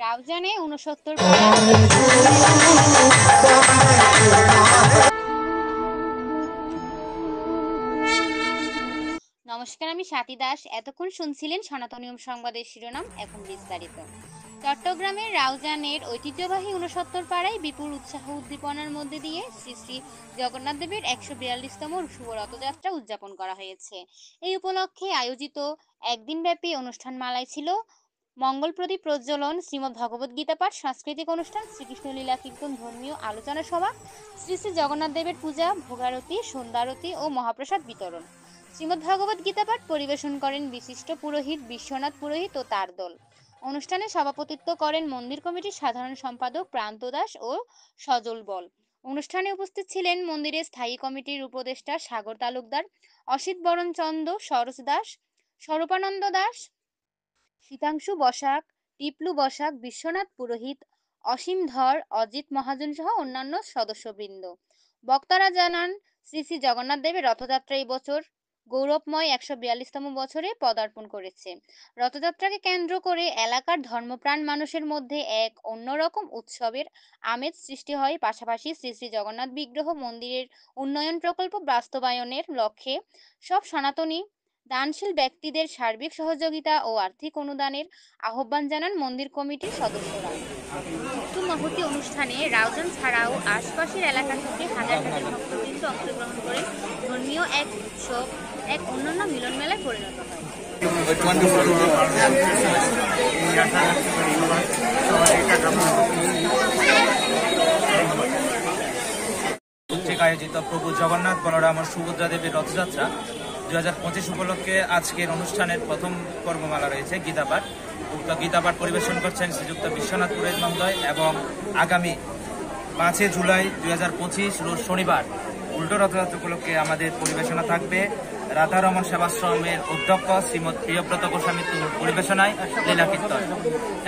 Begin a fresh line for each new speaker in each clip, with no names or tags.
রাউজানে ৬৯ নমস্কার, আমি স্বাতী দাস। এতক্ষণ শুনছিলেন সনাতনীয় সংবাদের শিরোনাম, এখন বিস্তারিত। চট্টগ্রামের রাউজানের ঐতিহ্যবাহী ৬৯ পাড়ায় বিপুল উৎসাহ উদ্দীপনার মধ্যে দিয়ে শ্রী শ্রী জগন্নাথ দেবের ১৪২তম শুভ রথযাত্রা উদযাপন করা হয়েছে। এই উপলক্ষে আয়োজিত একদিনব্যাপী অনুষ্ঠানমালায় ছিল মঙ্গল প্রদীপ প্রজ্বলন, শ্রীমদ্ ভগবদ গীতা পাঠ, সাংস্কৃতিক অনুষ্ঠান, শ্রীকৃষ্ণ লীলা কীর্তন, ধর্মীয় আলোচনা সভা, শ্রী শ্রী জগন্নাথ দেবের পূজা, ভোগারতি, সন্ধ্যারতি ও মহাপ্রসাদ বিতরণ। শ্রীমদ্ ভগবদ গীতা পাঠ পরিবেশন করেন বিশিষ্ট পুরোহিত বিশ্বনাথ পুরোহিত ও তার দল। অনুষ্ঠানে সভাপতিত্ব করেন মন্দির কমিটির সাধারণ সম্পাদক প্রান্ত দাস ও সজল বল। অনুষ্ঠানে উপস্থিত ছিলেন মন্দিরের স্থায়ী কমিটির উপদেষ্টা সাগর তালুকদার, অসিত বরণ চন্দ, সরোজ দাস, স্বরূপানন্দ দাস, শীতাংশু বসাক, টিপলু বসাক, বিশ্বনাথ পুরোহিত, অসীম ধর, অজিত মহাজন সহ অন্যান্য সদস্যবৃন্দ। বক্তারা জানান, শ্রী শ্রী জগন্নাথ দেবের রথযাত্রা এই বছর গৌরবময় ১৪২তম বছরে পদার্পণ করেছে। রথযাত্রাকে কেন্দ্র করে এলাকার ধর্মপ্রাণ মানুষের মধ্যে এক অন্যরকম উৎসবের আমেজ সৃষ্টি হয়। পাশাপাশি শ্রী শ্রী জগন্নাথ বিগ্রহ মন্দিরের উন্নয়ন প্রকল্প বাস্তবায়নের লক্ষ্যে সব সনাতনী দানশীল ব্যক্তিদের সার্বিক সহযোগিতা ও আর্থিক অনুদানের আহ্বান জানান মন্দির কমিটির সদস্যরা। উক্ত মহতী অনুষ্ঠানে রাউজান ছাড়াও আশপাশের এলাকা থেকে হাজার হাজার ভক্তবৃন্দ অংশগ্রহণ করে ধর্মীয় এক উৎসব এক অন্যান্য মিলন মেলায় পরিণত হয়।
আয়োজিত প্রভু জগন্নাথ বলরাম ও সুভদ্রা দেবীর রথযাত্রা ২০২৫ উপলক্ষে আজকের অনুষ্ঠানের প্রথম পর্বমালা রয়েছে গীতাপাঠ। উক্ত গীতাপাঠ পরিবেশন করছেন শ্রীযুক্ত বিশ্বনাথ পুরোহিত মহোদয় এবং আগামী ৫ জুলাই ২০২৫ রোজ শনিবার উল্টো রথযাত্রা উপলক্ষে আমাদের পরিবেশনা থাকবে রাধারমণ সেবাশ্রমের অধ্যক্ষ শ্রীমৎ প্রিয়ব্রত গোস্বামীর পরিবেশনায় লীলা কীর্তন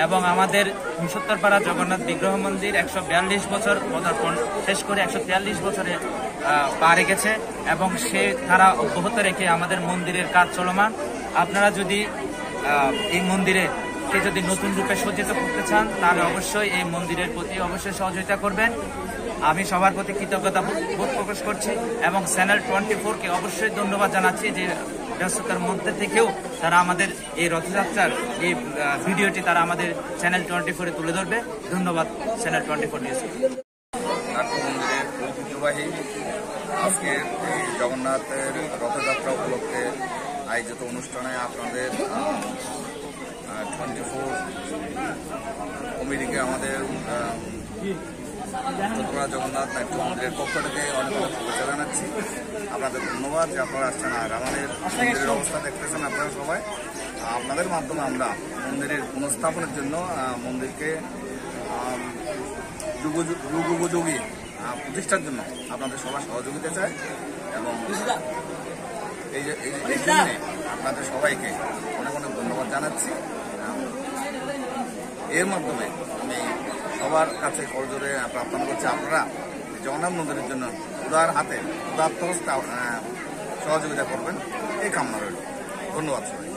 এবং আমাদের ৬৯ পাড়া জগন্নাথ বিগ্রহ মন্দির ১৪২ বছর পদার্পণ শেষ করে ১৪৩ বছরে পা রেখেছে এবং সে ধারা অব্যাহত রেখে আমাদের মন্দিরের কাজ চলমান। আপনারা যদি এই মন্দিরে যদি নতুন রূপে সজ্জিত করতে চান তাহলে অবশ্যই এই মন্দিরের প্রতি অবশ্যই সহযোগিতা করবেন। আমি সবার প্রতি কৃতজ্ঞতা বোধ প্রকাশ করছি এবং চ্যানেল 24কে অবশ্যই ধন্যবাদ জানাচ্ছি যে ব্যস্ততার মধ্যে থেকেও তারা আমাদের এই রথযাত্রার এই ভিডিওটি তারা আমাদের চ্যানেল 24-এ তুলে ধরবে। ধন্যবাদ চ্যানেল 24 নিউজ।
মন্দিরের ঐতিহ্যবাহী আজকে এই জগন্নাথের রথযাত্রা উপলক্ষে আয়োজিত অনুষ্ঠানে আপনাদের 24 কমিটিকে আমাদের জগন্নাথ নাট্য মন্দিরের পক্ষ থেকে অনেক অনেক শুভেচ্ছা জানাচ্ছি। আপনাদের ধন্যবাদ যে আপনারা আসছেন আর আমাদের মন্দিরের অবস্থা দেখতেছেন আপনারা সবাই। আপনাদের মাধ্যমে আমরা মন্দিরের পুনঃস্থাপনের জন্য মন্দিরকে যুগোপযোগী প্রতিষ্ঠার জন্য আপনাদের সবার সহযোগিতা চাই এবং এই জন্যে আপনাদের সবাইকে অনেক অনেক ধন্যবাদ জানাচ্ছি। এর মাধ্যমে আমি সবার কাছে করজোরে প্রার্থনা করছি আপনারা জগন্নাথ মন্দিরের জন্য উদার হাতে উদাত্ত সহযোগিতা করবেন, এই কামনা রইল। ধন্যবাদ সবাই।